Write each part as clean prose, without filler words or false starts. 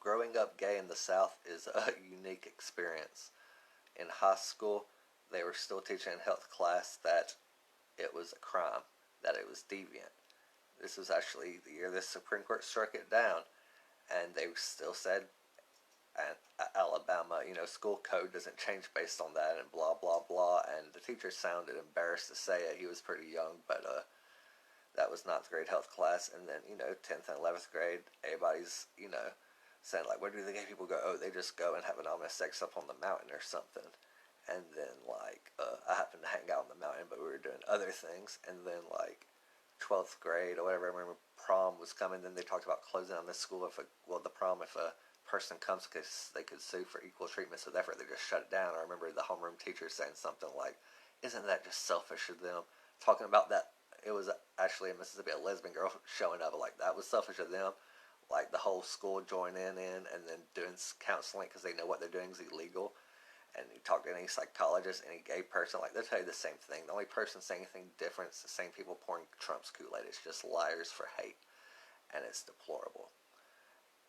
growing up gay in the South is a unique experience. In high school, they were still teaching in health class that it was a crime, that it was deviant. This was actually the year the Supreme Court struck it down, and they still said, and Alabama, school code doesn't change based on that, and blah blah blah. And the teacher sounded embarrassed to say it. He was pretty young, but that was ninth grade health class. And then 10th and 11th grade, everybody's saying like, where do the gay people go? Oh, they just go and have anonymous sex up on the mountain or something. And then I happened to hang out on the mountain, but we were doing other things. And then 12th grade or whatever, I remember prom was coming. Then they talked about closing down the school the prom if a person comes because they could sue for equal treatment, so therefore they just shut it down. I remember the homeroom teacher saying something like, isn't that just selfish of them? Talking about that, it was actually in Mississippi a lesbian girl showing up, like that was selfish of them. Like the whole school joining in and then doing counseling because they know what they're doing is illegal. And you talk to any psychologist, any gay person, like they'll tell you the same thing. The only person saying anything different is the same people pouring Trump's Kool-Aid. It's just liars for hate, and it's deplorable.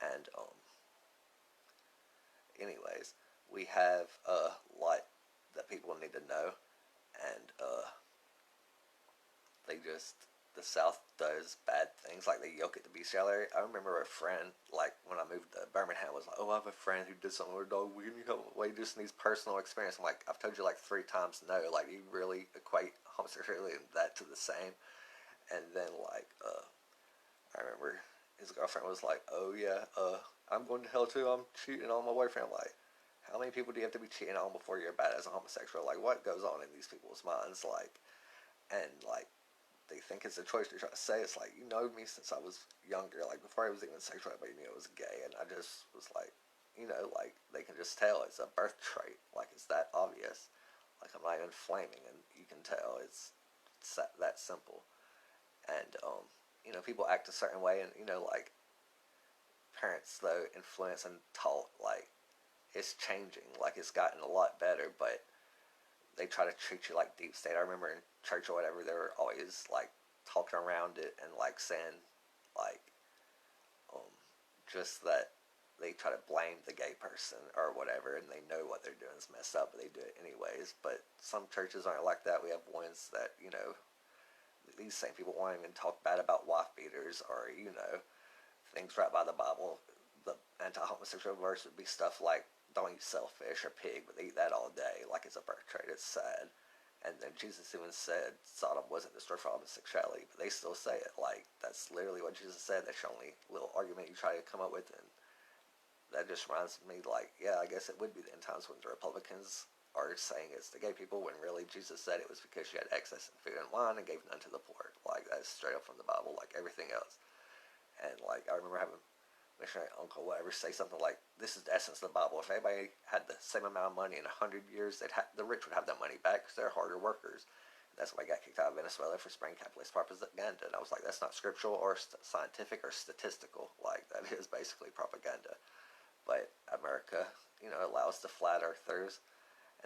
And anyways, we have a lot that people need to know, and the South does bad things, like they yoke at the bestiality area. I remember a friend, like when I moved to Birmingham, was like, oh, I have a friend who did something with a dog, we just needs personal experience. I'm like, I've told you like 3 times no, like you really equate homosexuality and that to the same. And then I remember his girlfriend was like, oh yeah, I'm going to hell too, I'm cheating on my boyfriend. I'm like, how many people do you have to be cheating on before you're bad as a homosexual? Like, what goes on in these people's minds? They think it's a choice to try to say. It's like, you know me since I was younger, like before I was even sexual, everybody knew I was gay, and I just was like, they can just tell it's a birth trait, like it's that obvious, like I'm not even flaming, and you can tell it's that simple. And people act a certain way, and parents though influence and taught, like it's changing, like it's gotten a lot better, but they try to treat you like deep state. I remember in church or whatever, they were always like talking around it and like saying like just that they try to blame the gay person or whatever, and they know what they're doing is messed up, but they do it anyways. But some churches aren't like that. We have ones that these same people won't even talk bad about wife beaters or things right by the Bible. The anti-homosexual verse would be stuff like, don't eat shellfish or pig, but they eat that all day, like it's a birth trait. It's sad. And then Jesus even said Sodom wasn't destroyed for homosexuality, but they still say it. Like, that's literally what Jesus said. That's the only little argument you try to come up with. And that just reminds me, like, yeah, I guess it would be the end times when the Republicans are saying it's the gay people, when really Jesus said it was because you had excess in food and wine and gave none to the poor. Like, that's straight up from the Bible, like everything else. And, like, I remember having missionary uncle, whatever, say something like, this is the essence of the Bible. If anybody had the same amount of money in 100 years, the rich would have that money back because they're harder workers. And that's why I got kicked out of Venezuela for spreading capitalist propaganda. And I was like, that's not scriptural or scientific or statistical. Like, that is basically propaganda. But America, allows the flat earthers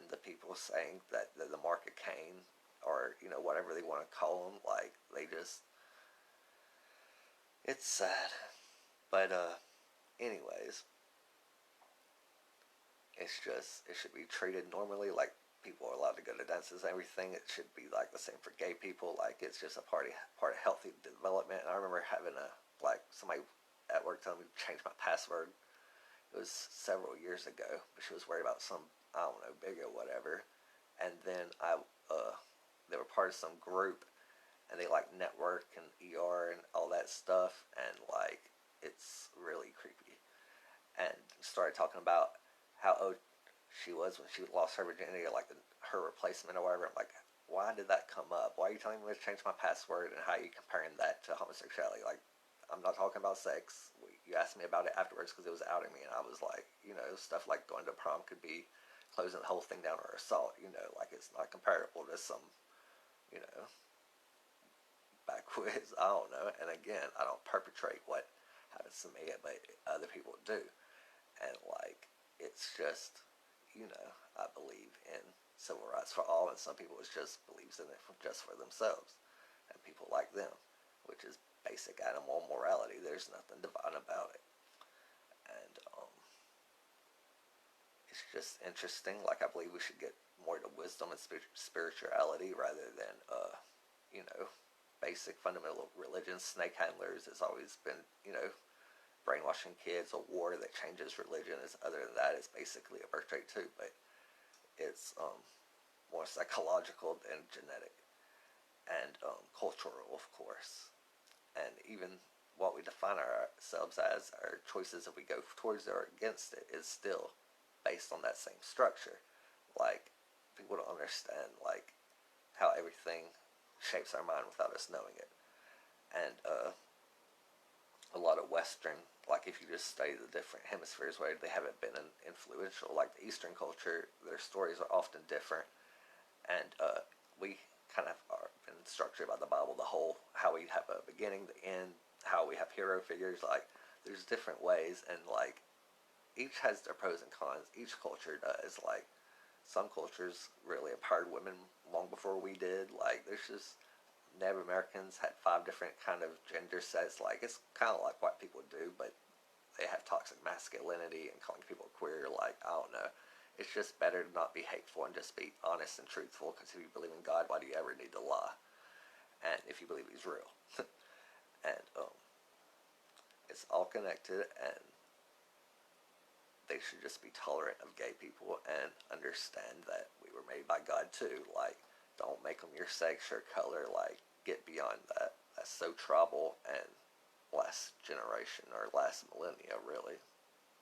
and the people saying that the market Cain, or, whatever they want to call them, like, it's sad. But, anyways, it should be treated normally, like people are allowed to go to dances and everything. It should be like the same for gay people, like it's just a part of healthy development. And I remember having somebody at work telling me to change my password. It was several years ago, but she was worried about some, I don't know, big or whatever. And then they were part of some group, and they like network and ER and all that stuff, and like, it's really creepy. And started talking about how old she was when she lost her virginity, or like her replacement or whatever. I'm like, why did that come up? Why are you telling me to change my password, and how are you comparing that to homosexuality? Like, I'm not talking about sex. You asked me about it afterwards because it was outing me, and I was like, stuff like going to prom could be closing the whole thing down, or assault. Like it's not comparable to some, backwoods. I don't know. And again, I don't perpetrate what happens to me, but other people do. And like, it's just, I believe in civil rights for all, and some people just believes in it just for themselves, and people like them, which is basic animal morality. There's nothing divine about it. And just interesting. Like, I believe we should get more to wisdom and spirituality rather than, you know, basic fundamental religion. Snake handlers has always been, you know, brainwashing kids. A war that changes religion is, other than that, is basically a birth rate too, but it's more psychological than genetic and cultural, of course. And even what we define ourselves as, our choices if we go towards it or against it, is still based on that same structure. Like, people don't understand like how everything shapes our mind without us knowing it. And a lot of Western, like if you just study the different hemispheres where they haven't been influential, like the Eastern culture, their stories are often different, and we kind of are been structured by the Bible, the whole how we have a beginning, the end, how we have hero figures. Like, there's different ways, and like each has their pros and cons. Each culture does. Like, some cultures really empowered women long before we did. Like, there's just Native Americans had 5 different kind of gender sets. Like, it's kind of like what people do, but they have toxic masculinity and calling people queer. Like, I don't know. It's just better to not be hateful and just be honest and truthful. Because if you believe in God, why do you ever need to lie? And if you believe He's real, and it's all connected, and they should just be tolerant of gay people and understand that we were made by God too. Like, don't make them your sex or color. Like, get beyond that. That's so tribal and last generation or last millennia, really.